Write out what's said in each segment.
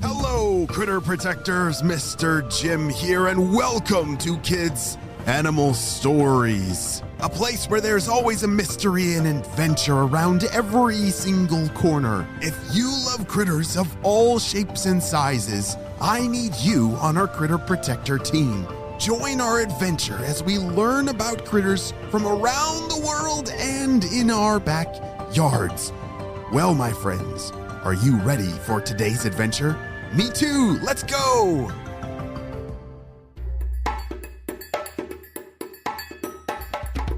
Hello, critter protectors. Mr. Jim here, and welcome to Kids Animal Stories, a place where there's always a mystery and adventure around every single corner. If you love critters of all shapes and sizes, I need you on our Critter Protector team. Join our adventure as we learn about critters from around the world and in our backyards. Well, my friends, are you ready for today's adventure? Me too! Let's go!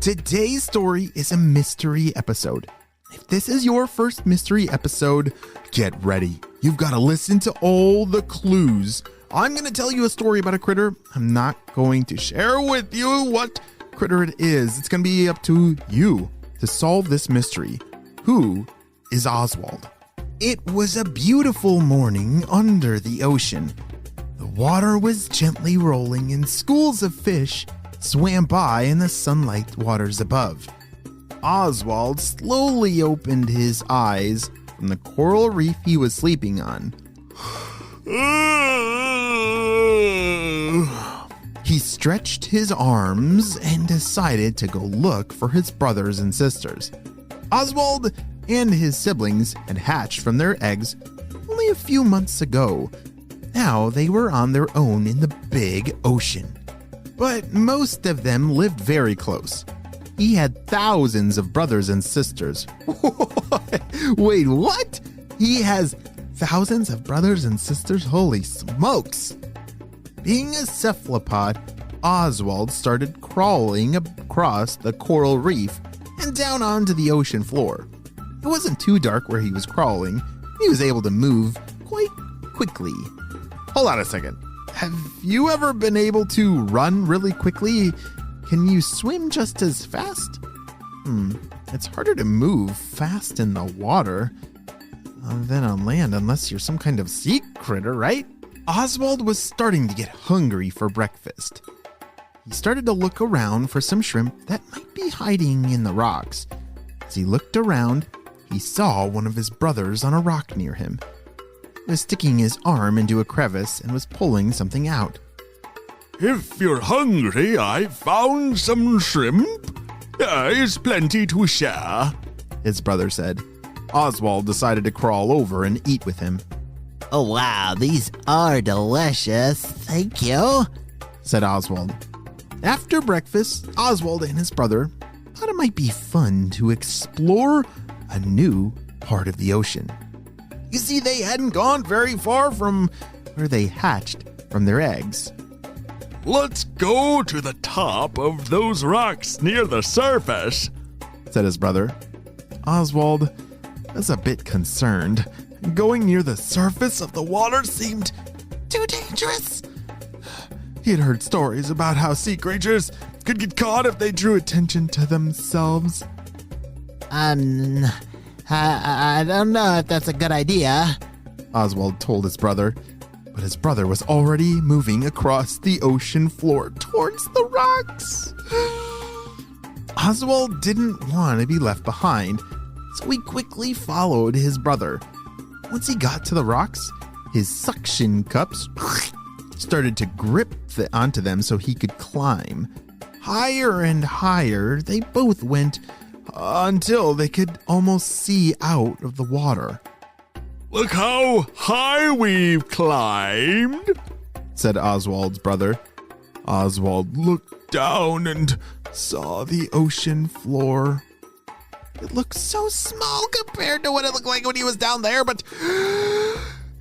Today's story is a mystery episode. If this is your first mystery episode, get ready. You've got to listen to all the clues. I'm going to tell you a story about a critter. I'm not going to share with you what critter it is. It's going to be up to you to solve this mystery. Who is Oswald? It was a beautiful morning under the ocean. The water was gently rolling and schools of fish swam by in the sunlight waters above. Oswald slowly opened his eyes from the coral reef he was sleeping on. He stretched his arms and decided to go look for his brothers and sisters. Oswald and his siblings had hatched from their eggs only a few months ago. Now they were on their own in the big ocean. But most of them lived very close. He had thousands of brothers and sisters. Wait, what? He has thousands of brothers and sisters? Holy smokes! Being a cephalopod, Oswald started crawling across the coral reef and down onto the ocean floor. It wasn't too dark where he was crawling. He was able to move quite quickly. Hold on a second. Have you ever been able to run really quickly? Can you swim just as fast? It's harder to move fast in the water than on land unless you're some kind of sea critter, right? Oswald was starting to get hungry for breakfast. He started to look around for some shrimp that might be hiding in the rocks. As he looked around, he saw one of his brothers on a rock near him. He was sticking his arm into a crevice and was pulling something out. If you're hungry, I found some shrimp. There's plenty to share, his brother said. Oswald decided to crawl over and eat with him. Oh wow, these are delicious. Thank you, said Oswald. After breakfast, Oswald and his brother thought it might be fun to explore a new part of the ocean. You see, they hadn't gone very far from where they hatched from their eggs. Let's go to the top of those rocks near the surface, said his brother. Oswald was a bit concerned. Going near the surface of the water seemed too dangerous. He had heard stories about how sea creatures could get caught if they drew attention to themselves. I don't know if that's a good idea, Oswald told his brother. But his brother was already moving across the ocean floor towards the rocks. Oswald didn't want to be left behind, so he quickly followed his brother. Once he got to the rocks, his suction cups started to grip onto them so he could climb. Higher and higher they both went until they could almost see out of the water. Look how high we've climbed, said Oswald's brother. Oswald looked down and saw the ocean floor. It looked so small compared to what it looked like when he was down there, but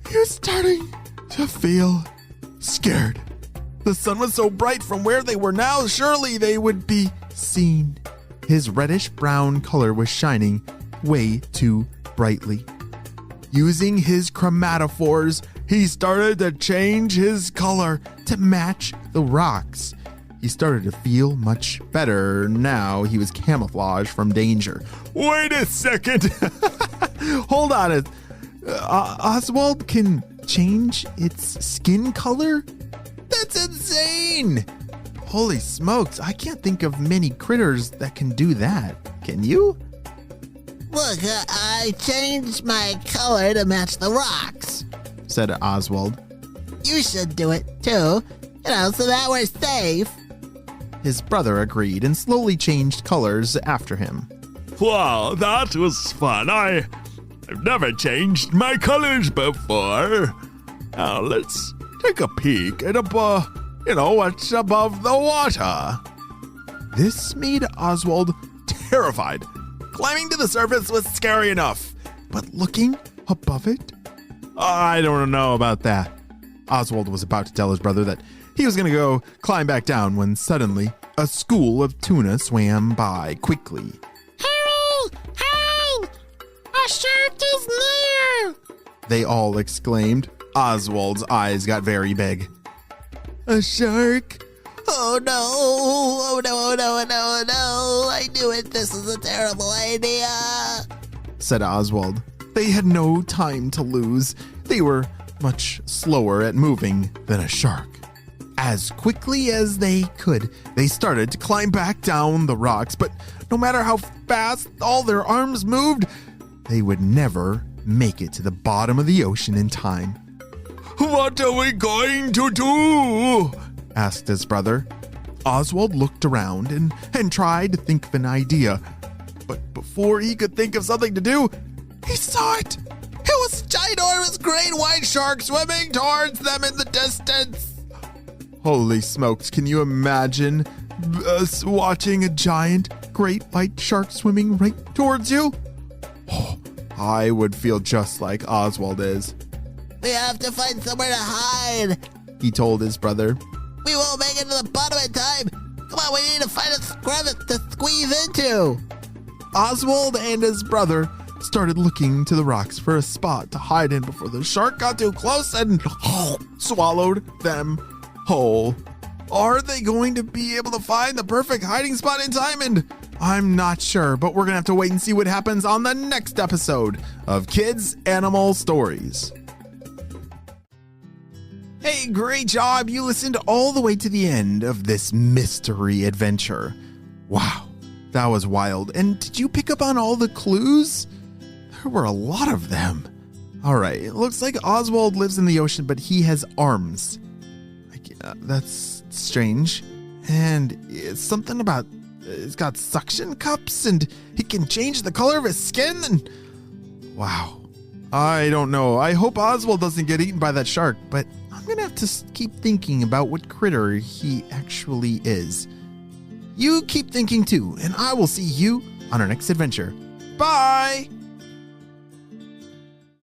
he was starting to feel scared. The sun was so bright from where they were now, surely they would be seen. His reddish-brown color was shining way too brightly. Using his chromatophores, he started to change his color to match the rocks. He started to feel much better now he was camouflaged from danger. Wait a second. Hold on. Oswald can change its skin color? That's insane! Holy smokes, I can't think of many critters that can do that. Can you? Look, I changed my color to match the rocks, said Oswald. You should do it too, so that we're safe. His brother agreed and slowly changed colors after him. Wow, that was fun. I've never changed my colors before. Now let's take a peek at what's above the water. This made Oswald terrified. Climbing to the surface was scary enough, but looking above it? I don't know about that. Oswald was about to tell his brother that he was going to go climb back down when suddenly a school of tuna swam by quickly. Hurry! Hide! A shark is near! They all exclaimed. Oswald's eyes got very big. A shark? Oh no! Oh no, oh no, oh no, oh no! I knew it! This is a terrible idea! Said Oswald. They had no time to lose. They were much slower at moving than a shark. As quickly as they could, they started to climb back down the rocks, but no matter how fast all their arms moved, they would never make it to the bottom of the ocean in time. What are we going to do? Asked his brother. Oswald looked around and tried to think of an idea. But before he could think of something to do, he saw it. It was a ginormous great white shark swimming towards them in the distance. Holy smokes, can you imagine us watching a giant great white shark swimming right towards you? Oh, I would feel just like Oswald is. We have to find somewhere to hide, he told his brother. We won't make it to the bottom in time. Come on, we need to find a crevice to squeeze into. Oswald and his brother started looking to the rocks for a spot to hide in before the shark got too close and swallowed them whole. Are they going to be able to find the perfect hiding spot in time? And I'm not sure, but we're going to have to wait and see what happens on the next episode of Kids Animal Stories. Hey, great job. You listened all the way to the end of this mystery adventure. Wow, that was wild. And did you pick up on all the clues? There were a lot of them. All right, it looks like Oswald lives in the ocean, but he has arms. That's strange. And it's something about, it's got suction cups and he can change the color of his skin. And wow, I don't know. I hope Oswald doesn't get eaten by that shark, but I'm going to have to keep thinking about what critter he actually is. You keep thinking too, and I will see you on our next adventure. Bye!